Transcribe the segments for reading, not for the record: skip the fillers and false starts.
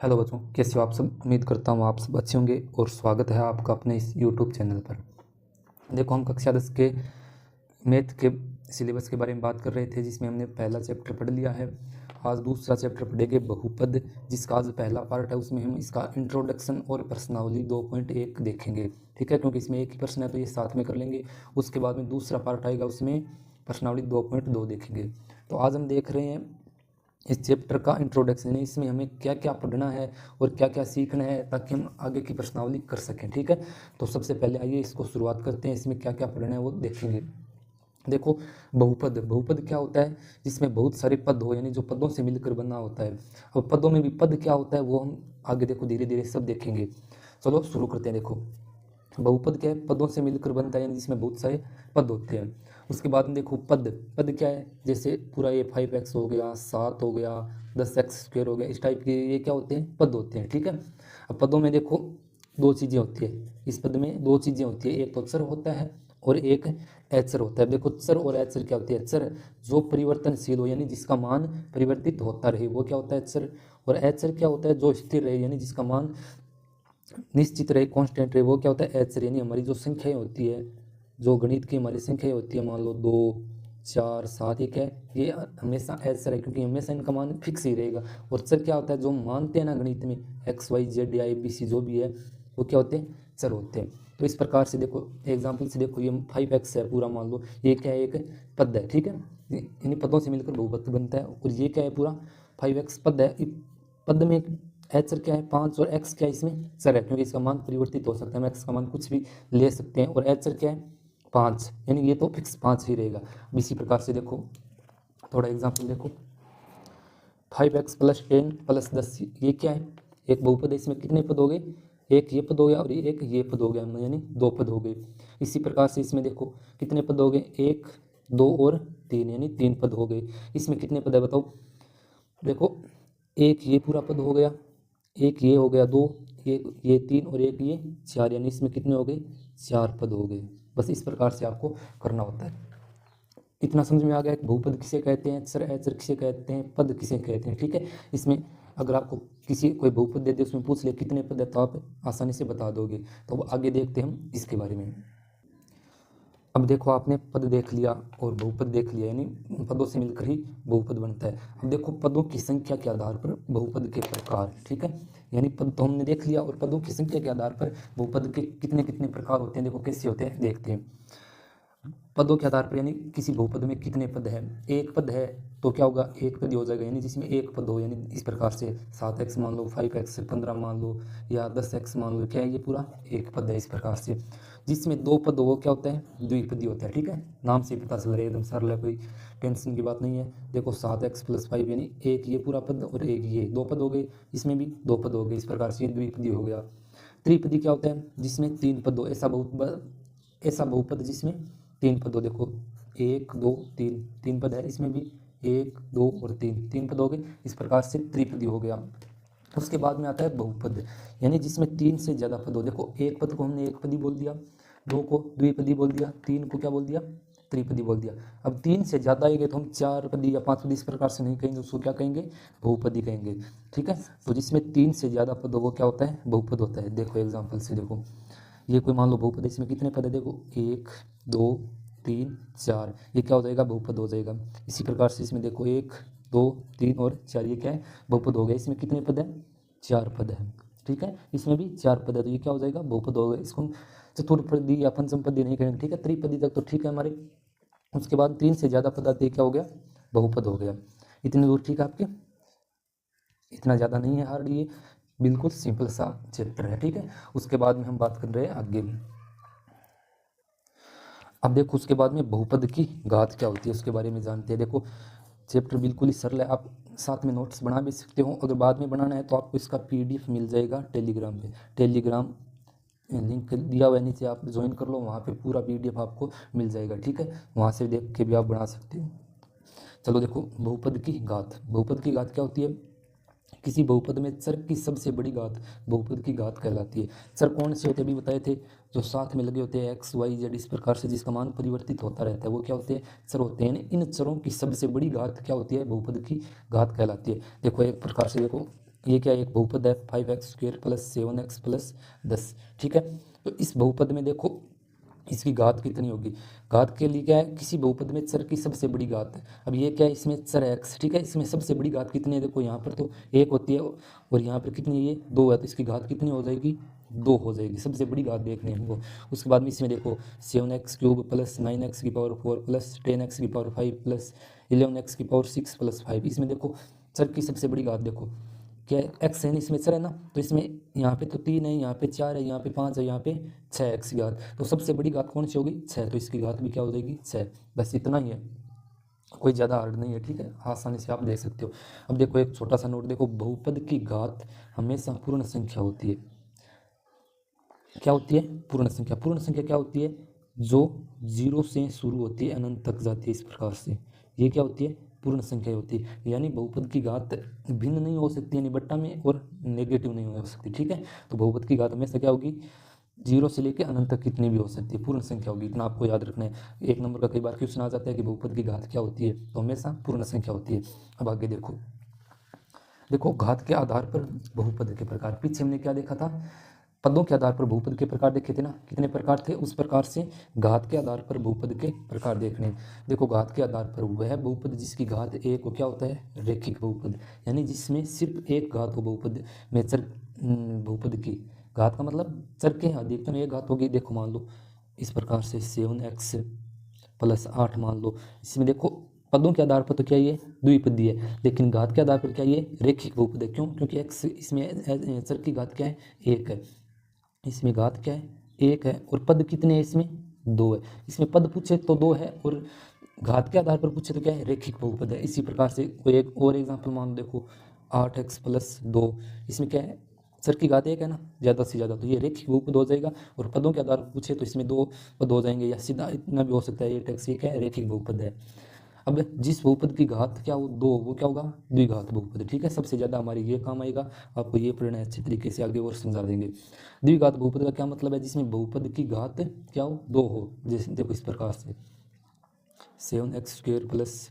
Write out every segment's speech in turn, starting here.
Hello बच्चों, कैसे हो आप सब। उम्मीद करता हूँ आप सब अच्छे होंगे और स्वागत है आपका अपने इस यूट्यूब चैनल पर। देखो, हम कक्षा 10 के मैथ के सिलेबस के बारे में बात कर रहे थे, जिसमें हमने पहला चैप्टर पढ़ लिया है। आज दूसरा चैप्टर पढ़ेंगे बहुपद, जिसका आज पहला पार्ट है। उसमें हम इसका इंट्रोडक्शन और प्रश्नावली 2.1 देखेंगे, ठीक है, क्योंकि इसमें एक ही प्रश्न है तो ये साथ में कर लेंगे। उसके बाद में दूसरा पार्ट आएगा, उसमें प्रश्नावली 2.2 देखेंगे। तो आज हम देख रहे हैं इस चैप्टर का इंट्रोडक्शन है। इसमें हमें क्या क्या पढ़ना है और क्या क्या सीखना है, ताकि हम आगे की प्रश्नावली कर सकें, ठीक है। तो सबसे पहले आइए इसको शुरुआत करते हैं। इसमें क्या क्या पढ़ना है वो देखेंगे। देखो, बहुपद बहुपद क्या होता है, जिसमें बहुत सारे पद हो, यानी जो पदों से मिलकर बना होता है। और पदों में भी पद क्या होता है वो हम आगे देखो धीरे धीरे सब देखेंगे। चलो शुरू करते हैं। देखो, बहुपद क्या है, पदों से मिलकर बनता है, यानी जिसमें बहुत सारे पद होते हैं। उसके बाद में देखो, पद पद क्या है, जैसे पूरा ये 5x हो गया, 7 हो गया, 10x² हो गया, इस टाइप के ये क्या होते हैं, पद होते हैं, ठीक है। अब पदों में देखो दो चीज़ें होती है, इस पद में दो चीज़ें होती है, एक तो चर होता है और एक एचर होता है। देखो, चर और एचर क्या होती है, चर जो परिवर्तनशील हो, यानी जिसका मान परिवर्तित होता रहे, वो क्या होता है चर। और एचर क्या होता है, जो स्थिर रहे, यानी जिसका मान निश्चित रहे, कांस्टेंट रहे, वो क्या होता है एचर। यानी हमारी जो संख्याएं होती है, जो गणित की हमारी संख्याएं होती है, मान लो 2, 4, 7, एक है, ये हमेशा एचर है, क्योंकि हमेशा इनका मान फिक्स ही रहेगा। और चर क्या होता है, जो मानते हैं ना गणित में, एक्स वाई जेड या ABC जो भी है, वो क्या होते हैं, चर होते हैं। तो इस प्रकार से देखो, एग्जाम्पल से देखो, ये 5x है पूरा, मान लो ये क्या है, एक पद है, ठीक है। इन पदों से मिलकर बहुपद बनता है। और ये क्या है, पूरा 5x पद है। पद में एचर क्या है, 5, और एक्स क्या है, इसमें चर है, क्योंकि इसका मान परिवर्तित हो सकता है, हम एक्स का मान कुछ भी ले सकते हैं। और एचर क्या है, 5, यानी ये तो फिक्स 5 ही रहेगा। इसी प्रकार से देखो, थोड़ा एग्जाम्पल देखो, 5x + 10 + 10, ये क्या है, एक बहुपद है। इसमें कितने पद हो गए, एक ये पद हो गया और एक ये पद हो गया, यानी 2 पद हो गए। इसी प्रकार से इसमें देखो कितने पद हो गए, 1, 2 और 3, यानी 3 पद हो गए। इसमें कितने पद है बताओ। देखो, एक ये पूरा पद हो गया, एक ये हो गया 2, ये 3 और एक ये 4, यानी इसमें कितने हो गए, 4 पद हो गए। बस इस प्रकार से आपको करना होता है। इतना समझ में आ गया कि बहुपद किसे कहते हैं, चर एचर किसे कहते हैं, पद किसे कहते हैं, ठीक है। इसमें अगर आपको किसी कोई बहुपद दे दे, उसमें पूछ ले कितने पद है, तो आप आसानी से बता दोगे। तो आगे देखते हैं हम इसके बारे में। अब देखो, आपने पद देख लिया और बहुपद देख लिया, यानी पदों से मिलकर ही बहुपद बनता है। अब देखो, पदों की संख्या के आधार पर बहुपद के प्रकार, ठीक है। यानी पद तो हमने देख लिया, और पदों की संख्या के आधार पर बहुपद के कितने कितने प्रकार होते हैं, देखो कैसे होते हैं देखते हैं। पदों के आधार पर, यानी किसी बहुपद में कितने पद है, एक पद है तो क्या होगा, एक पद ही हो जाएगा, यानी जिसमें एक पद हो। यानी इस प्रकार से 7x मान लो, 5x 15 मान लो, या 10x मान लो, क्या है, ये पूरा एक पद है। इस प्रकार से जिसमें 2 पद हो वो क्या होता है, द्विपदी होता है, ठीक है। नाम से पता चल रहा है, एकदम सरल है, कोई टेंशन की बात नहीं है। देखो, 7x + 5, यानी एक ये पूरा पद और एक ये 2 पद हो गए, इसमें भी 2 पद हो गए। इस प्रकार से ये द्विपदी हो गया। त्रिपदी क्या होता है, जिसमें 3 पद हो, ऐसा बहुपद जिसमें 3 पद हो। देखो, 1, 2, 3, 3 पद है, इसमें भी 1, 2 और 3, 3 पद हो गए। इस प्रकार से त्रिपदी हो गया। उसके बाद में आता है बहुपद, यानी जिसमें 3 से ज़्यादा पद हो। देखो, एक पद को हमने एक पदी बोल दिया, 2 को द्विपदी बोल दिया, 3 को क्या बोल दिया, त्रिपदी बोल दिया। अब 3 से ज़्यादा आएंगे तो हम 4 पदी या 5 पदी इस प्रकार से नहीं कहेंगे, उसको क्या कहेंगे, बहुपदी कहेंगे, ठीक है। तो जिसमें 3 से ज़्यादा पद हो वो क्या होता है, बहुपद होता है। देखो एग्जाम्पल से देखो, ये कोई मान लो बहुपद है, इसमें कितने पद है, देखो 1, 2, 3, 4, ये क्या हो जाएगा, बहुपद हो जाएगा। इसी प्रकार से इसमें देखो 1, 2, 3 और 4, ये क्या है, बहुपद हो गया। इसमें कितने पद है, 4 पद है, ठीक है। इसमें भी 4 पद है, तो ये क्या हो जाएगा, बहुपद हो गया। इसको हम चतुर्पदी या पंचमपदी नहीं करेंगे, ठीक है। त्रिपदी तक तो ठीक है हमारे। उसके बाद 3 से ज़्यादा पद आते हैं, क्या हो गया, बहुपद हो गया। इतनी दूर ठीक है आपके, इतना ज़्यादा नहीं है हार्ड, ये बिल्कुल सिंपल सा चैप्टर है, ठीक है। उसके बाद में हम बात कर रहे हैं आगे। अब देखो, उसके बाद में बहुपद की घात क्या होती है उसके बारे में जानते हैं। देखो, चैप्टर बिल्कुल ही सरल है, आप साथ में नोट्स बना भी सकते हो। अगर बाद में बनाना है तो आपको इसका PDF मिल जाएगा टेलीग्राम पे। टेलीग्राम लिंक दिया हुआ है नीचे, आप ज्वाइन कर लो, वहाँ पे पूरा PDF आपको मिल जाएगा, ठीक है। वहाँ से देख के भी आप बना सकते हो। चलो देखो, बहुपद की घात, बहुपद की घात क्या होती है, किसी बहुपद में चर की सबसे बड़ी घात बहुपद की घात कहलाती है। चर कौन से होते हैं, अभी बताए थे, जो साथ में लगे होते हैं, एक्स वाई जेड, इस प्रकार से जिसका मान परिवर्तित होता रहता है, वो क्या होते हैं, चर होते हैं। इन चरों की सबसे बड़ी घात क्या होती है, बहुपद की घात कहलाती है। देखो एक प्रकार से देखो, ये क्या एक बहुपद है 5x² + 7x + 10, ठीक है। तो इस बहुपद में देखो इसकी घात कितनी होगी, घात के लिए क्या है, किसी बहुपद में चर की सबसे बड़ी घात है। अब ये क्या है, इसमें चर है x, ठीक है, इसमें सबसे बड़ी घात कितनी है, देखो यहाँ पर तो 1 होती है और यहाँ पर कितनी है, ये 2 है, तो इसकी घात कितनी हो जाएगी, 2 हो जाएगी, सबसे बड़ी घात देखनी है हमको। उसके बाद में इसमें देखो 7x³ + 9x⁴ + 10x⁵ + 11x⁴ 6 + 5, इसमें देखो चर की सबसे बड़ी घात देखो क्या एक्स है, इसमें चर है ना, तो इसमें यहाँ पे तो 3 है, यहाँ पे 4 है, यहाँ पे 5 है, यहाँ पे 6x की घात, तो सबसे बड़ी घात कौन सी होगी, 6, तो इसकी घात भी क्या हो जाएगी 6। बस इतना ही है, कोई ज़्यादा हार्ड नहीं है, ठीक है, आसानी से आप देख सकते हो। अब देखो एक छोटा सा नोट, देखो बहुपद की घात हमेशा पूर्ण संख्या होती है। क्या होती है, पूर्ण संख्या। पूर्ण संख्या क्या होती है, जो 0 से शुरू होती है अनंत तक जाती है, इस प्रकार से ये क्या होती है, पूर्ण संख्या होती है। यानी बहुपद की घात भिन्न नहीं हो सकती, यानी बट्टा में, और नेगेटिव नहीं हो सकती, ठीक है। तो बहुपद की घात हमेशा क्या होगी, 0 से लेकर अनंत तक कितनी भी हो सकती है, पूर्ण संख्या होगी, इतना आपको याद रखना है। 1 नंबर का कई बार क्वेश्चन आ जाता है कि बहुपद की घात क्या होती है, तो हमेशा पूर्ण संख्या होती है। अब आगे देखो, देखो घात के आधार पर बहुपद के प्रकार, पीछे हमने क्या देखा था, पदों के आधार पर बहुपद के प्रकार देखे थे ना, कितने प्रकार थे, उस प्रकार से घात के आधार पर बहुपद के प्रकार देखने। देखो घात के आधार पर वह बहुपद जिसकी घात 1 हो, क्या होता है, रेखिक बहुपद, यानी जिसमें सिर्फ एक घात हो बहुपद में, चर बहुपद की घात का मतलब चर के अधिकतम एक घात होगी। देखो मान लो इस प्रकार से 7x + 8 मान लो, इसमें देखो पदों के आधार पर तो क्या ये द्विपदी है, लेकिन घात के आधार पर क्या ये रेखिक बहुपद है। क्यों, क्योंकि x इसमें चर की घात क्या है, 1 है, इसमें घात क्या है, 1 है, और पद कितने हैं, इसमें 2 है। इसमें पद पूछे तो 2 है, और घात के आधार पर पूछे तो क्या है, रेखिक बहुपद है। इसी प्रकार से कोई एक और एग्जांपल मान लो, देखो 8x + 2, इसमें क्या है, चर की घात 1 है ना, ज़्यादा से ज़्यादा, तो ये रेखिक बहुपद हो जाएगा। और पदों के आधार पर पूछे तो इसमें 2 पद हो जाएंगे, या सीधा इतना भी हो सकता है, 8x, ये क्या है, रेखिक बहुपद है। अब जिस बहुपद की घात क्या हो 2, वो क्या होगा, द्विघात बहुपद, ठीक है। सबसे ज़्यादा हमारी ये काम आएगा, आपको ये पढ़ना है अच्छे तरीके से, आगे और समझा देंगे। द्विघात बहुपद का क्या मतलब है, जिसमें बहुपद की घात क्या हो, 2 हो। जैसे देखो इस प्रकार से 7x² +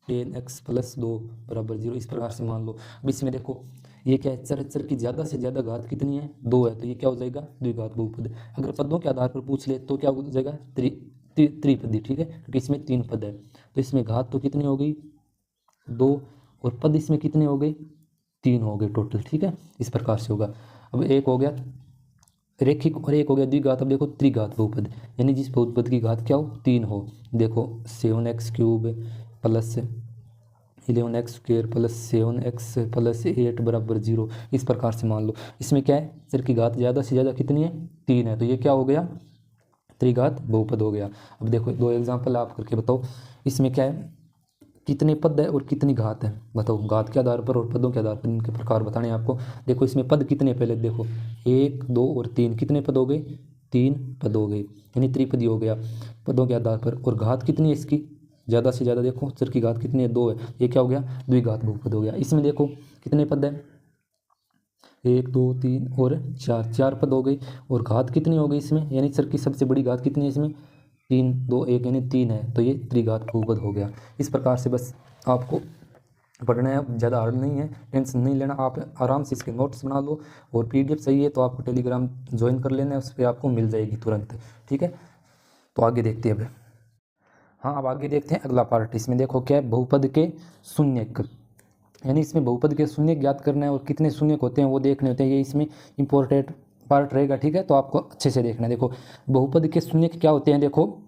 10x + 2 = 0, इस प्रकार से मान लो। अब इसमें देखो ये क्या है, चर की ज़्यादा से ज़्यादा घात कितनी है, 2 है, तो ये क्या हो जाएगा, द्विघात बहुपद। अगर पदों के आधार पर पूछ ले तो क्या हो जाएगा, त्रिपदी, ठीक है, क्योंकि इसमें 3 पद है, तो इसमें घात तो कितनी हो गई, 2, और पद इसमें कितने हो गए, 3 हो गए टोटल, ठीक है, इस प्रकार से होगा। अब एक हो गया रेखिक और एक हो गया द्विघात। अब देखो त्रिघात बहुपद, यानी जिस बहुपद की घात क्या हो, 3 हो। देखो 7x³ + 11x² + 7x + 8 = 0, इस प्रकार से मान लो। इसमें क्या है, चर की घात ज़्यादा से ज़्यादा कितनी है, 3 है, तो ये क्या हो गया, त्रिघात बहुपद हो गया। अब देखो 2 एग्जाम्पल आप करके बताओ, इसमें क्या है, कितने पद है और कितनी घात है, बताओ। घात के आधार पर और पदों के आधार पर इनके प्रकार बताने हैं आपको। देखो इसमें पद कितने, पहले देखो 1, 2 और 3, कितने पद हो गए, 3 पद हो गए, यानी त्रिपदी हो गया पदों के आधार पर। और घात कितनी है इसकी, ज़्यादा से ज़्यादा, देखो चर की घात कितनी है, 2 है, ये क्या हो गया, द्विघात बहुपद हो गया। इसमें देखो कितने पद है, 1, 2, 3 और 4, 4 पद हो गई, और घात कितनी हो गई इसमें, यानी चर की सबसे बड़ी घात कितनी है इसमें, 3, 2, 1, यानी 3 है, तो ये त्रिघात बहुपद हो गया। इस प्रकार से बस आपको पढ़ना है, ज़्यादा हार्ड नहीं है, टेंशन नहीं लेना, आप आराम से इसके नोट्स बना लो। और PDF चाहिए तो आपको टेलीग्राम ज्वाइन कर लेना है, उस पर आपको मिल जाएगी तुरंत, ठीक है। तो आगे देखते हैं अब। हाँ, अब आगे देखते हैं अगला पार्ट। इसमें देखो क्या है, बहुपद के शून्यक, यानी इसमें बहुपद के शून्य ज्ञात करना है, और कितने शून्यक होते हैं वो देखने होते हैं, ये इसमें इंपॉर्टेंट पार्ट रहेगा, ठीक है। तो आपको अच्छे से देखना है। देखो बहुपद के शून्यक क्या होते हैं, देखो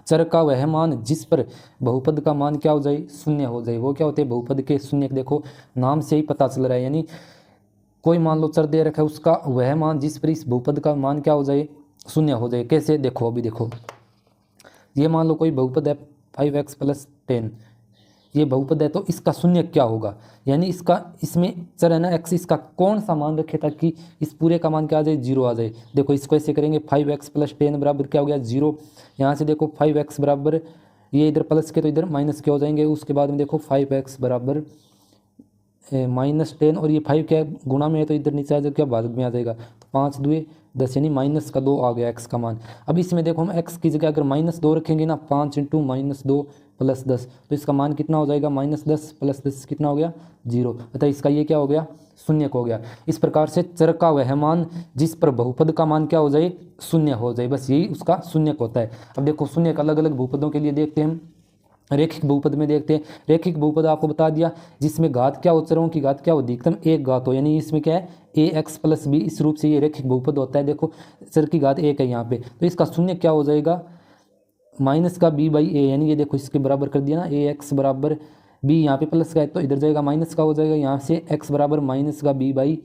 चर का वह मान जिस पर बहुपद का मान क्या हो जाए, शून्य हो जाए, वो क्या होते हैं बहुपद के शून्यक। देखो नाम से ही पता चल रहा है, यानी कोई मान लो चर दे रखा है, उसका वह मान जिस पर इस बहुपद का मान क्या हो जाए, शून्य हो जाए। कैसे, देखो अभी देखो, ये मान लो कोई बहुपद है 5x + 10, ये बहुपद है, तो इसका शून्य क्या होगा, यानी इसमें चर है ना x, इसका कौन सा मान रखे ताकि इस पूरे का मान क्या आ जाए, 0 आ जाए। देखो इसको ऐसे करेंगे, 5x + 10 बराबर क्या हो गया, 0। यहाँ से देखो 5x बराबर, ये इधर प्लस के तो इधर माइनस के हो जाएंगे। उसके बाद में देखो 5x बराबर -10, और ये 5 क्या गुणा में है, तो इधर नीचे आ जाएगा, क्या भाजक में आ जाएगा, तो 5 दूए 10, यानी -2 आ गया x का मान। अब इसमें देखो हम x की जगह अगर -2 रखेंगे ना, 5 × -2 + 10, तो इसका मान कितना हो जाएगा, -10 + 10 कितना हो गया, 0। अतः इसका ये क्या हो गया, शून्यक हो गया। इस प्रकार से चर का वह मान जिस पर बहुपद का मान क्या हो जाए, शून्य हो जाए, बस यही उसका शून्यक होता है। अब देखो शून्यक अलग अलग बहुपदों के लिए देखते हैं हम। रेखिक बहुपद में देखते हैं। रेखिक बहुपद आपको बता दिया जिसमें घात क्या हो, चरों की घात क्या हो, अधिकतम एक घात हो, यानी इसमें क्या है ax + b, इस रूप से ये रेखिक बहुपद होता है। देखो चर की घात एक है यहाँ पे, तो इसका शून्य क्या हो जाएगा, माइनस का b/a, यानी ये देखो इसके बराबर कर दिया ना, ax बराबर b, यहाँ पे प्लस का है तो इधर जाएगा माइनस का हो जाएगा, यहाँ से x बराबर माइनस का b/a,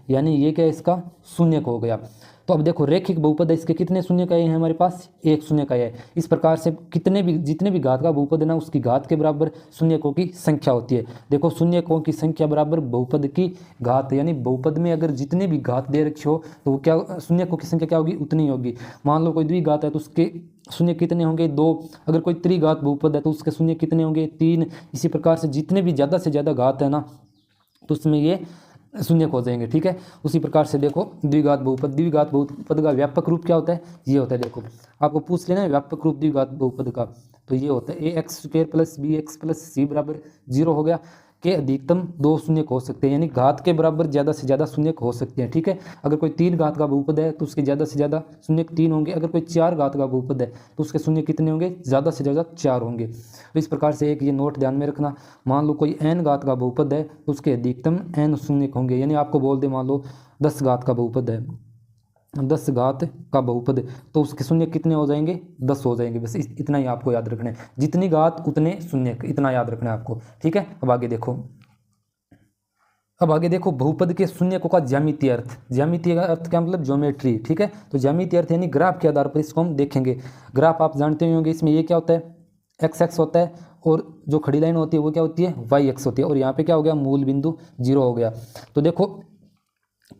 यानी ये क्या है इसका शून्यक हो गया। तो अब देखो रेखिक बहुपद है, इसके कितने शून्यक आए हैं हमारे पास, एक शून्यक आया है। इस प्रकार से जितने भी घात का बहुपद है ना, उसकी घात के बराबर शून्यकों की संख्या होती है। देखो शून्यकों की संख्या बराबर बहुपद की घात, यानी बहुपद में अगर जितने भी घात दे रखी हो तो वो क्या, शून्यकों की संख्या क्या होगी, उतनी होगी। मान लो कोई द्विघात है तो उसके शून्य कितने होंगे, 2। अगर कोई त्रिघात बहुपद है तो उसके शून्य कितने होंगे, 3। इसी प्रकार से जितने भी ज़्यादा से ज़्यादा घात है ना, तो उसमें ये शून्यक हो जाएंगे, ठीक है। उसी प्रकार से देखो द्विघात बहुपद का व्यापक रूप क्या होता है, ये होता है। देखो आपको पूछ लेना है व्यापक रूप द्विघात बहुपद का, तो ये होता है ax² + bx + c बराबर 0 हो गया, के अधिकतम 2 शून्यक हो सकते हैं, यानी घात के बराबर ज़्यादा से ज़्यादा शून्यक हो सकते हैं, ठीक है। अगर कोई 3 घात का बहुपद है तो उसके ज़्यादा से ज़्यादा शून्यक 3 होंगे। अगर कोई 4 घात का बहुपद है तो उसके शून्य कितने होंगे, ज़्यादा से ज़्यादा 4 होंगे। तो इस प्रकार से एक ये नोट ध्यान में रखना, मान लो कोई n घात का बहुपद है तो उसके अधिकतम n शून्यक होंगे, यानी आपको बोल दे मान लो 10 घात का बहुपद है, 10 घात का बहुपद, तो उसके शून्य कितने हो जाएंगे, 10 हो जाएंगे। बस इतना ही आपको याद रखना है, जितनी घात उतने शून्यक, इतना याद रखना है आपको, ठीक है। अब आगे देखो बहुपद के शून्यकों का ज्यामितीय अर्थ। ज्यामितीय अर्थ क्या मतलब, ज्योमेट्री, ठीक है। तो ज्यामितीय अर्थ यानी ग्राफ के आधार पर इसको हम देखेंगे। ग्राफ आप जानते ही होंगे, इसमें ये क्या होता है, x होता है, और जो खड़ी लाइन होती है वो क्या होती है, y होती है, और यहाँ पे क्या हो गया, मूल बिंदु 0 हो गया। तो देखो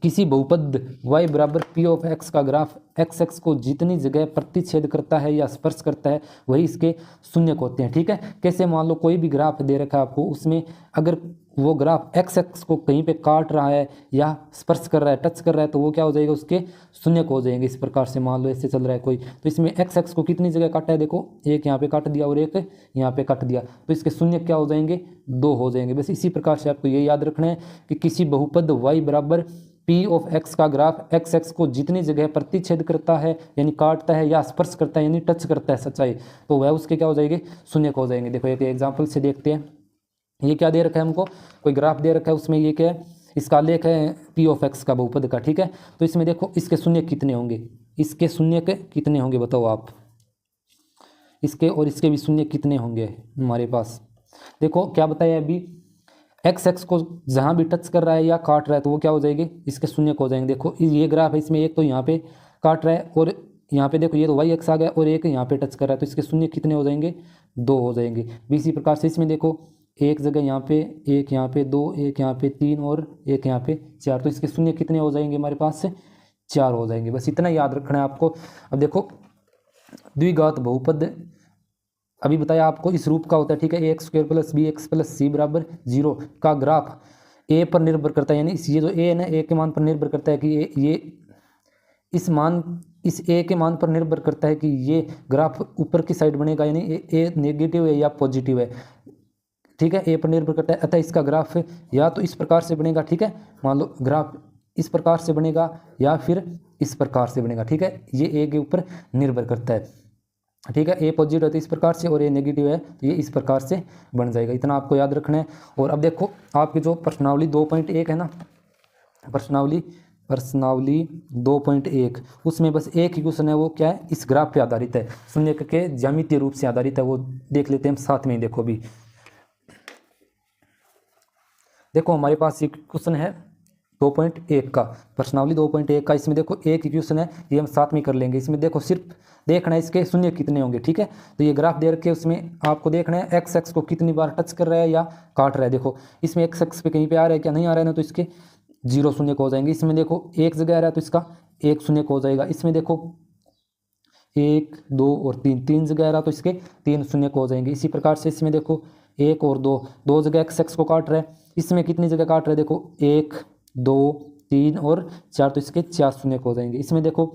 किसी बहुपद y बराबर p(x) का ग्राफ x को जितनी जगह प्रतिच्छेद करता है या स्पर्श करता है वही इसके शून्यक होते हैं, ठीक है। कैसे, मान लो कोई भी ग्राफ दे रखा है आपको, उसमें अगर वो ग्राफ x को कहीं पे काट रहा है या स्पर्श कर रहा है, टच कर रहा है, तो वो क्या हो जाएगा, उसके शून्यक हो जाएंगे। इस प्रकार से मान लो ऐसे चल रहा है कोई, तो इसमें x को कितनी जगह काटा है, देखो एक यहाँ पे काट दिया और एक यहाँ पे काट दिया, तो इसके शून्यक क्या हो जाएंगे, 2 हो जाएंगे। बस इसी प्रकार से आपको ये याद रखना है कि किसी बहुपद y बराबर p(x) का ग्राफ x को जितनी जगह प्रतिच्छेद करता है यानी काटता है या स्पर्श करता है यानी टच करता है सच्चाई, तो वह उसके क्या हो जाएंगे, शून्यक हो जाएंगे। देखो एक एग्जांपल से देखते हैं। ये क्या दे रखा है हमको, कोई ग्राफ दे रखा है, उसमें ये क्या है, इसका आलेख है p(x) का बहुपद का, ठीक है। तो इसमें देखो इसके शून्य कितने होंगे, इसके शून्य कितने होंगे बताओ आप, इसके और इसके भी शून्य कितने होंगे हमारे पास। देखो क्या बताया अभी, x को जहाँ भी टच कर रहा है या काट रहा है तो वो क्या हो जाएगी, इसके शून्य हो जाएंगे। देखो ये ग्राफ है, इसमें एक तो यहाँ पे काट रहा है और यहाँ पे देखो ये तो y आ गया और एक यहाँ पे टच कर रहा है, तो इसके शून्य कितने हो जाएंगे, 2 हो जाएंगे। इसी प्रकार से इसमें देखो एक जगह यहाँ पे एक, यहाँ पे 2, एक यहाँ पे 3 और एक यहाँ पे 4, तो इसके शून्य कितने हो जाएंगे हमारे पास से, 4 हो जाएंगे। बस इतना याद रखना है आपको। अब देखो द्विघात बहुपद अभी बताया आपको इस रूप का होता है, ठीक है। ax² + bx + c बराबर 0 का ग्राफ a पर निर्भर करता है, यानी ये जो a है ना, a के मान पर निर्भर करता है कि ये इस a के मान पर निर्भर करता है कि ये ग्राफ ऊपर की साइड बनेगा, यानी a नेगेटिव है या पॉजिटिव है, ठीक है। a पर निर्भर करता है, अतः इसका ग्राफ या तो इस प्रकार से बनेगा, ठीक है। मान लो ग्राफ इस प्रकार से बनेगा या फिर इस प्रकार से बनेगा, ठीक है। ये a के ऊपर निर्भर करता है, ठीक है। ए पॉजिटिव है तो इस प्रकार से और ए नेगेटिव है तो ये इस प्रकार से बन जाएगा, इतना आपको याद रखना है। और अब देखो आपकी जो प्रश्नावली 2.1 है ना, प्रश्नावली 2.1, उसमें बस एक ही क्वेश्चन है, वो क्या है, इस ग्राफ पे आधारित है, शून्यक के ज्यामितीय रूप से आधारित है, वो देख लेते हैं हम साथ में ही। देखो अभी देखो हमारे पास एक क्वेश्चन है 2.1 का, प्रश्नावली 2.1 का, इसमें देखो एक इक्वेशन है, ये हम साथ में कर लेंगे। इसमें देखो सिर्फ देखना है इसके शून्य कितने होंगे, ठीक है। तो ये ग्राफ दे रखे हैं, उसमें आपको देखना है x को कितनी बार टच कर रहा है या काट रहा है। देखो इसमें x पे कहीं पे आ रहा है क्या, नहीं आ रहा है ना, तो इसके 0 शून्य हो जाएंगे। इसमें देखो एक जगह आ रहा है तो इसका 1 शून्य हो जाएगा। इसमें देखो 1, 2 और 3 जगह आ रहा तो इसके 3 शून्य हो जाएंगे। इसी प्रकार से इसमें देखो 1 और 2 जगह x को काट रहा है, इसमें कितनी जगह काट रहा है, देखो 1, 2, 3 और 4, तो इसके 4 शून्य हो जाएंगे। इसमें देखो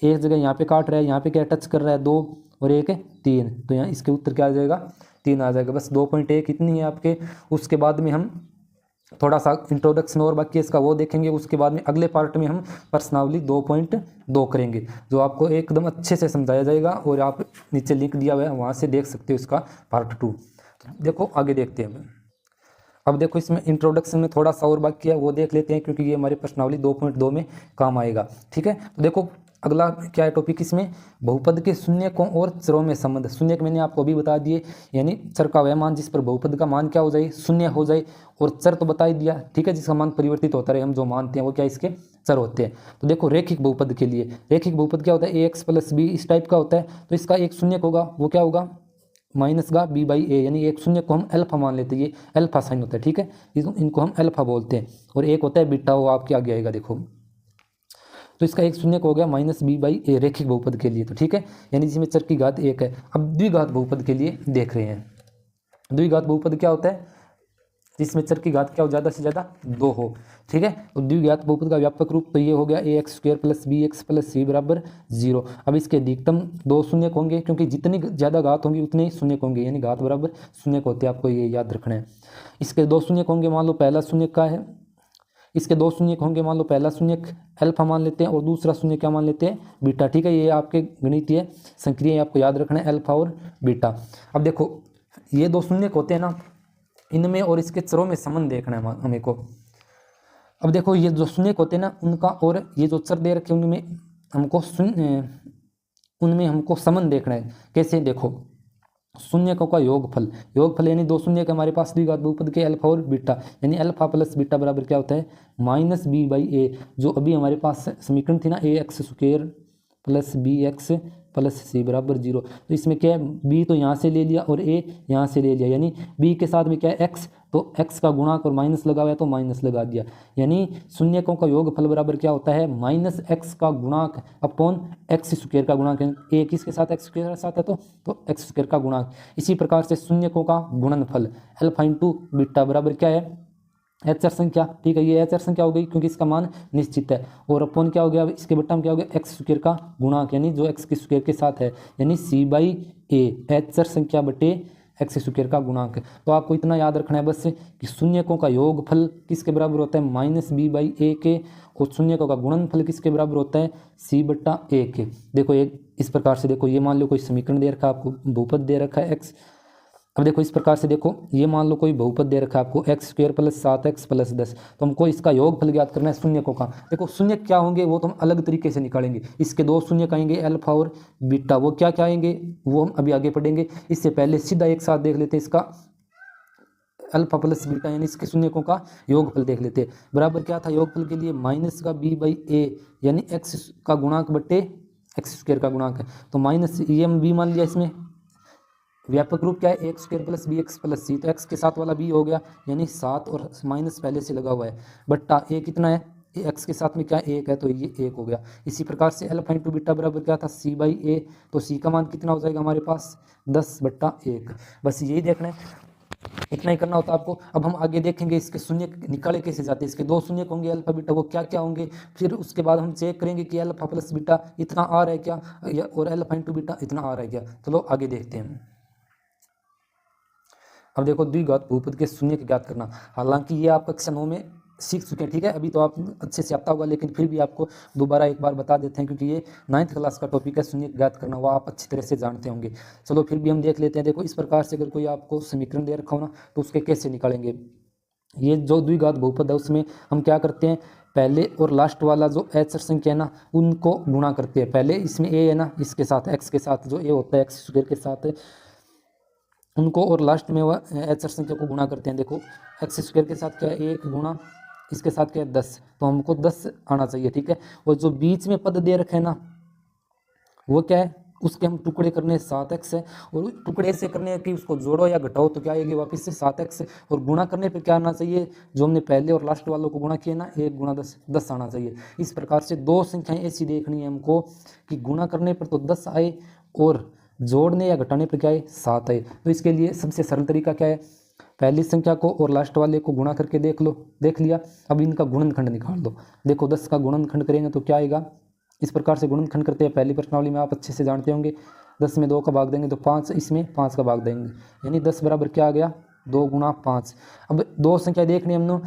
एक जगह यहाँ पे काट रहा है, यहाँ पे क्या टच कर रहा है, 2 और 1 3, तो यहाँ इसके उत्तर क्या आ जाएगा, 3 आ जाएगा। बस 2.1 इतनी है आपके। उसके बाद में हम थोड़ा सा इंट्रोडक्शन और बाकी है इसका, वो देखेंगे। उसके बाद में अगले पार्ट में हम प्रश्नावली 2.2 करेंगे, जो आपको एकदम अच्छे से समझाया जाएगा, और आप नीचे लिंक दिया हुआ है वहाँ से देख सकते हो इसका पार्ट 2। देखो आगे देखते हैं। अब देखो इसमें इंट्रोडक्शन में थोड़ा सा और बाकी है, वो देख लेते हैं, क्योंकि ये हमारे प्रश्नावली 2.2 में काम आएगा। ठीक है, तो देखो अगला क्या है टॉपिक इसमें, बहुपद के शून्यकों और चरों में संबंध। शून्यक मैंने आपको अभी बता दिए, यानी चर का वह मान जिस पर बहुपद का मान क्या हो जाए, शून्य हो जाए, और चर तो बता ही दिया। ठीक है, जिसका मान परिवर्तित होता रहे, हम जो मानते हैं वो क्या इसके चर होते हैं। तो देखो रेखिक बहुपद के लिए, रेखिक बहुपद क्या होता है, ax + b इस टाइप का होता है। तो इसका एक शून्यक होगा, वो क्या होगा, माइनस का b/a, यानी एक शून्य को हम अल्फा मान लेते हैं, ये अल्फा साइन होता है। ठीक है, इनको हम अल्फा बोलते हैं, और एक होता है बीटा, वो आपके आगे आएगा। देखो तो इसका एक शून्य हो गया -b/a रेखिक बहुपद के लिए। तो ठीक है, यानी जिसमें चर की घात 1 है। अब द्विघात बहुपद के लिए देख रहे हैं। द्विघात बहुपद क्या होता है, जिसमें चर की घात क्या हो, ज़्यादा से ज़्यादा 2 हो। ठीक है, तो द्विघात बहुपद का व्यापक रूप तो ये हो गया ax² + bx + c = 0। अब इसके अधिकतम 2 शून्य होंगे, क्योंकि जितनी ज़्यादा घात होंगी उतने ही शून्य होंगे, यानी घात बराबर शून्य होते हैं, आपको ये याद रखना है। इसके 2 शून्य होंगे, मान लो पहला शून्य का है, इसके 2 शून्य होंगे, मान लो पहला शून्य अल्फा मान लेते हैं, और दूसरा शून्य क्या मान लेते हैं, बीटा। ठीक है, ये आपके गणितीय संक्रिया आपको याद रखना है, अल्फा और बीटा। अब देखो ये 2 शून्य होते हैं ना, इनमें और इसके चरों में संबंध देखना है हमें को। अब देखो ये जो शून्य होते हैं ना, उनका और ये जो चर दे रखे उनमें हमको उनमें हमको संबंध देखना है। कैसे, देखो शून्यकों का योगफल, योगफल यानी 2 शून्य हमारे पास द्विघात बहुपद के अल्फा और बीटा, यानी अल्फा + बीटा बराबर क्या होता है, -b/a। जो अभी हमारे पास समीकरण थी ना, ax² + bx + c = 0। तो इसमें क्या है, b तो यहाँ से ले लिया और a यहाँ से ले लिया, यानी b के साथ में क्या है x, तो x का गुणांक और माइनस लगा हुआ है तो माइनस लगा दिया, यानी शून्यकों का योगफल बराबर क्या होता है, -x का गुणांक अपॉन x² का गुणांक। a किसके साथ, x² के साथ है, तो x² का गुणांक। इसी प्रकार से शून्यकों का गुणनफल अल्फा × बीटा बराबर क्या है, एचर संख्या। ठीक है, ये एचर संख्या हो गई क्योंकि इसका मान निश्चित है, और अपॉन क्या हो गया, इसके बट्टा में क्या हो गया, x² का गुणांक, यानी जो x² के साथ है, यानी c/a एचर संख्या बटे x² का गुणांक। तो आपको इतना याद रखना है बस कि शून्यकों का योगफल किसके बराबर होता है, -b/a के, और शून्यकों का गुणनफल किसके बराबर होता है, c/a के। देखो एक इस प्रकार से, देखो ये मान लो कोई समीकरण दे रखा है आपको, बहुपद दे रखा है x। अब देखो इस प्रकार से, देखो ये मान लो कोई बहुपद दे रखा है आपको x² + 7x + 10, तो हमको इसका योगफल ज्ञात करना है शून्यकों का। देखो शून्य क्या होंगे वो तो हम अलग तरीके से निकालेंगे। इसके 2 शून्य आएंगे अल्फा और बीटा, वो क्या क्या आएंगे वो हम अभी आगे पढ़ेंगे। इससे पहले सीधा एक साथ देख लेते हैं इसका अल्फा + बीटा, यानी इसके शून्यकों का योगफल देख लेते हैं। बराबर क्या था योगफल के लिए, -b/a, यानी x का गुणांक बटे x² का गुणांक है, तो माइनस ये हम b मान लिया। इसमें व्यापक रूप क्या है, ax² + bx + c, तो x के साथ वाला b हो गया, यानी 7 और माइनस पहले से लगा हुआ है, बट्टा a कितना है, x के साथ में क्या 1 है, तो ये 1 हो गया। इसी प्रकार से अल्फा × बीटा बराबर क्या था, c/a, तो c का मान कितना हो जाएगा हमारे पास, 10/1। बस यही देखना है, इतना ही करना होता है आपको। अब हम आगे देखेंगे इसके शून्य निकाले कैसे जाते हैं। इसके 2 शून्य होंगे अल्फा बीटा, वो क्या क्या होंगे, फिर उसके बाद हम चेक करेंगे कि अल्फा + बीटा इतना आ रहा है क्या, और अल्फा × बीटा इतना आ रहा है क्या। चलो आगे देखते हैं। अब देखो द्विघात बहुपद के शून्य की ज्ञात करना, हालांकि ये आप कक्षा 9 में सीख चुके हैं। ठीक है, अभी तो आप अच्छे से आता होगा, लेकिन फिर भी आपको दोबारा एक बार बता देते हैं, क्योंकि ये 9th क्लास का टॉपिक है, शून्य की ज्ञात करना, वो आप अच्छी तरह से जानते होंगे। चलो फिर भी हम देख लेते हैं। देखो इस प्रकार से अगर कोई आपको समीकरण दे रखा हो ना, तो उसके कैसे निकालेंगे। ये जो द्विघात बहुपद है उसमें हम क्या करते हैं, पहले और लास्ट वाला जो एचर संख्या है ना, उनको गुणा करते हैं। पहले इसमें a है ना, इसके साथ x के साथ जो a होता है x² के साथ उनको, और लास्ट में वह एचर संख्या को गुणा करते हैं। देखो x² के साथ क्या है 1 गुणा इसके साथ क्या है 10, तो हमको 10 आना चाहिए। ठीक है, और जो बीच में पद दे रखे हैं ना, वो क्या है, उसके हम टुकड़े करने 7x है, और टुकड़े से करने कि उसको जोड़ो या घटाओ तो क्या आएगी वापस से 7x, और गुणा करने पे क्या आना चाहिए, जो हमने पहले और लास्ट वालों को गुणा किया ना, 1 × 10 10 आना चाहिए। इस प्रकार से 2 संख्याएं ऐसी देखनी है हमको कि गुणा करने पर तो 10 आए, और जोड़ने या घटाने पर क्या है 7 आए। तो इसके लिए सबसे सरल तरीका क्या है, पहली संख्या को और लास्ट वाले को गुणा करके देख लो, देख लिया। अब इनका गुणनखंड निकाल दो। देखो 10 का गुणनखंड करेंगे तो क्या आएगा, इस प्रकार से गुणनखंड करते हैं। पहली प्रश्नावली में आप अच्छे से जानते होंगे, 10 में 2 का भाग देंगे तो 5, इसमें 5 का भाग देंगे, यानी 10 बराबर क्या आ गया 2 गुणा 5। अब दो संख्या देखनी हमने,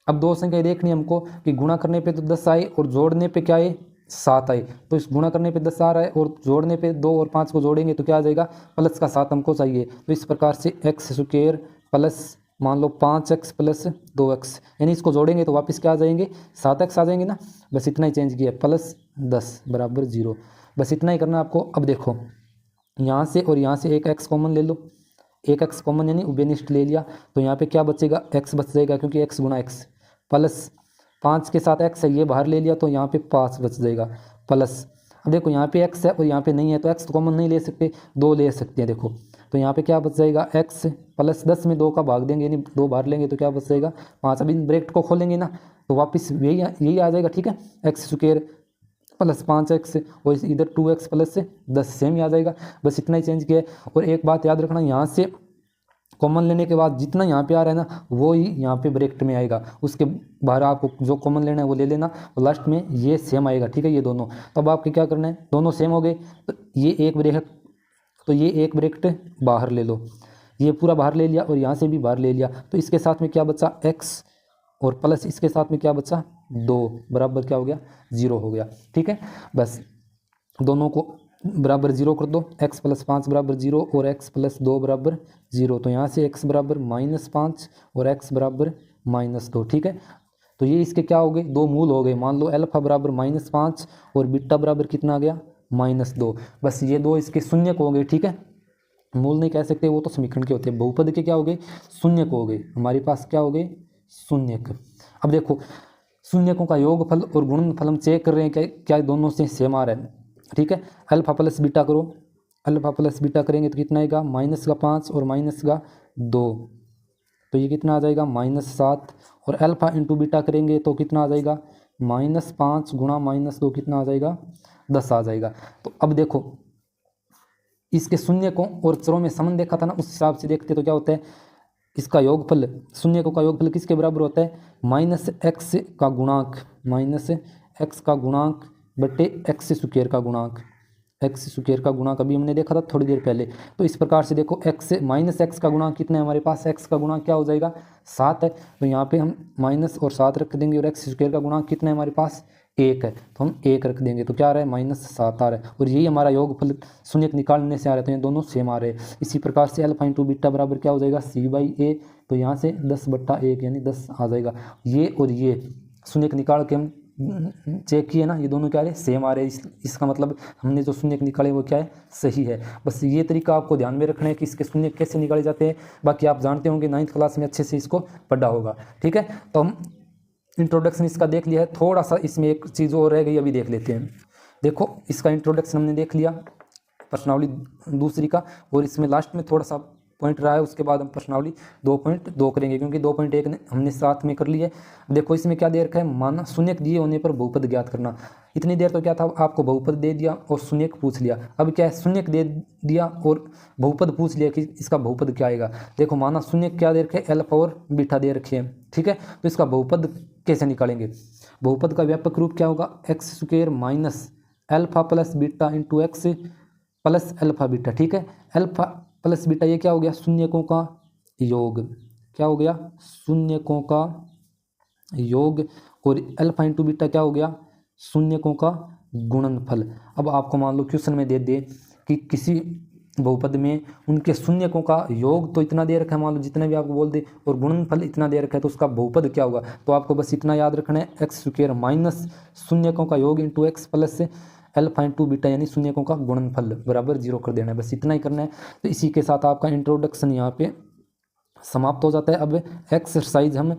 अब दो संख्या देखनी हमको कि गुणा करने पे तो 10 आए और जोड़ने पे क्या आए 7 आए। तो इस गुणा करने पे 10 आ रहा है और जोड़ने पे 2 और 5 को जोड़ेंगे तो क्या आ जाएगा प्लस का 7 हमको चाहिए। तो इस प्रकार से एक्स स्क्वायर प्लस मान लो 5x प्लस 2x, यानी इसको जोड़ेंगे तो वापस क्या आ जाएंगे 7x आ जाएंगे ना। बस इतना ही चेंज किया, प्लस 10 बराबर 0। बस इतना ही करना आपको। अब देखो यहाँ से और यहाँ से एक x कॉमन ले लो, एक x कॉमन यानी उभयनिष्ठ ले लिया, तो यहाँ पे क्या बचेगा x बच जाएगा क्योंकि x गुणा x, प्लस 5 के साथ x है ये बाहर ले लिया तो यहाँ पे 5 बच जाएगा प्लस। अब देखो यहाँ पे x है और यहाँ पे नहीं है तो x तो कॉमन नहीं ले सकते, 2 ले सकते हैं। देखो तो यहाँ पे क्या बच जाएगा x प्लस 10 में 2 का भाग देंगे यानी 2 बाहर लेंगे तो क्या बच जाएगा 5। अब इन ब्रैकेट को खोलेंगे ना तो वापस यही आ जाएगा, ठीक है, एक्स स्क्वायर प्लस 5x और इधर 2x प्लस 10 सेम ही आ जाएगा। बस इतना ही चेंज किया है। और एक बात याद रखना, यहाँ से कॉमन लेने के बाद जितना यहाँ पे आ रहा है ना वो ही यहाँ पे ब्रैकेट में आएगा, उसके बाहर आपको जो कॉमन लेना है वो ले लेना और लास्ट में ये सेम आएगा, ठीक है, ये दोनों। तो अब आपके क्या करना है, दोनों सेम हो गए तो ये एक ब्रैकेट, तो ये एक ब्रैकेट बाहर ले लो, ये पूरा बाहर ले लिया और यहाँ से भी बाहर ले लिया। तो इसके साथ में क्या बचा x और प्लस इसके साथ में क्या बचा 2 बराबर क्या हो गया 0 हो गया, ठीक है। बस दोनों को बराबर 0 कर दो, x प्लस 5 बराबर 0 और x प्लस 2 बराबर 0। तो यहाँ से x बराबर -5 और x बराबर -2, ठीक है। तो ये इसके क्या हो गए, दो मूल हो गए। मान लो अल्फा बराबर -5 और बीटा बराबर कितना आ गया -2। बस ये दो इसके शून्य को हो गए, ठीक है, मूल नहीं कह सकते, वो तो समीकरण के होते हैं। बहुपद के क्या हो गए शून्य को हो गए, हमारे पास क्या हो गए शून्यक। अब देखो शून्यकों का योगफल और गुणनफल हम चेक कर रहे हैं क्या दोनों से सेम आ रहा है, ठीक है। अल्फा प्लस बीटा करो, अल्फा प्लस बीटा करेंगे तो कितना आएगा -5 और -2, तो ये कितना आ जाएगा -7। और अल्फा इंटू बीटा करेंगे तो कितना आ जाएगा -5 गुणा -2 कितना आ जाएगा 10 आ जाएगा। तो अब देखो इसके शून्यकों और चरों में संबंध देखा था ना, उस हिसाब से देखते तो क्या होता है, इसका योगफल शून्यकों का योगफल किसके बराबर होता है -x का गुणांक, -x का गुणांक बटे x स्क्वायर का गुणांक, x स्क्वायर का गुणांक अभी हमने देखा था थोड़ी देर पहले। तो इस प्रकार से देखो x का गुणांक कितना है हमारे पास, x का गुणांक क्या हो जाएगा 7 है, तो यहाँ पे हम माइनस और 7 रख देंगे और x स्क्वायर का गुणांक कितना है हमारे पास 1 है, तो हम 1 रख देंगे तो क्या आ रहा है -7 आ रहा है। और यही हमारा योगफल शून्यक निकालने से आ रहा है, तो ये दोनों सेम आ रहे हैं। इसी प्रकार से अल्फा इंटू बीटा बराबर क्या हो जाएगा c/a, तो यहाँ से 10/1 यानी 10 आ जाएगा। ये और ये शून्यक निकाल के हम चेक किए ना, ये दोनों क्या रहे सेम आ रहे हैं, इसका मतलब हमने जो शून्यक निकाले वो क्या है सही है। बस ये तरीका आपको ध्यान में रखना है कि इसके शून्यक कैसे निकाले जाते हैं, बाकी आप जानते होंगे 9th क्लास में अच्छे से इसको पढ़ा होगा, ठीक है। तो हम इंट्रोडक्शन इसका देख लिया है, थोड़ा सा इसमें एक चीज़ और रह गई अभी देख लेते हैं। देखो इसका इंट्रोडक्शन हमने देख लिया प्रश्नावली दूसरी का, और इसमें लास्ट में थोड़ा सा पॉइंट रहा है, उसके बाद हम प्रश्नावली 2.2 करेंगे क्योंकि 2.1 हमने साथ में कर लिया है। देखो इसमें क्या दे रखा है, माना शून्यक दिए होने पर बहुपद ज्ञात करना। इतनी देर तो क्या था, आपको बहुपद दे दिया और शून्यक पूछ लिया, अब क्या है शून्यक दे दिया और बहुपद पूछ लिया कि इसका बहुपद क्या आएगा। देखो माना शून्यक क्या दे रखे हैं अल्फा और बीटा दे रखे हैं, ठीक है, तो इसका बहुपद कैसे निकालेंगे। बहुपद का व्यापक रूप क्या होगा, x square minus alpha plus beta into x plus alpha beta, ठीक है। अल्फा प्लस बीटा ये क्या हो गया शून्यकों का योग, क्या हो गया शून्यकों का योग, और अल्फा इंटू बीटा क्या हो गया शून्यकों का गुणनफल। अब आपको मान लो क्वेश्चन में दे दे कि किसी बहुपद में उनके शून्यकों का योग तो इतना दे रखा है, मान लो जितने भी आपको बोल दे, और गुणनफल इतना दे रखा है, तो उसका बहुपद क्या होगा। तो आपको बस इतना याद रखना है, एक्स स्क्वायर माइनस शून्यकों का योग into x plus alpha into beta यानी शून्यकों का गुणनफल बराबर 0 कर देना है, बस इतना ही करना है। तो इसी के साथ आपका इंट्रोडक्शन यहाँ पे समाप्त हो जाता है। अब एक्सरसाइज हम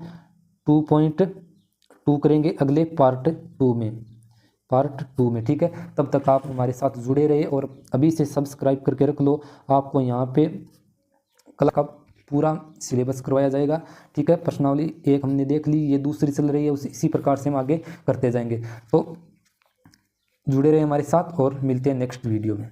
2.2 करेंगे अगले पार्ट 2 में, ठीक है। तब तक आप हमारे साथ जुड़े रहे और अभी से सब्सक्राइब करके रख लो, आपको यहाँ पे कल का पूरा सिलेबस करवाया जाएगा, ठीक है। प्रश्नावली 1 हमने देख ली, ये दूसरी चल रही है, इसी प्रकार से हम आगे करते जाएंगे। तो जुड़े रहे हमारे साथ और मिलते हैं नेक्स्ट वीडियो में।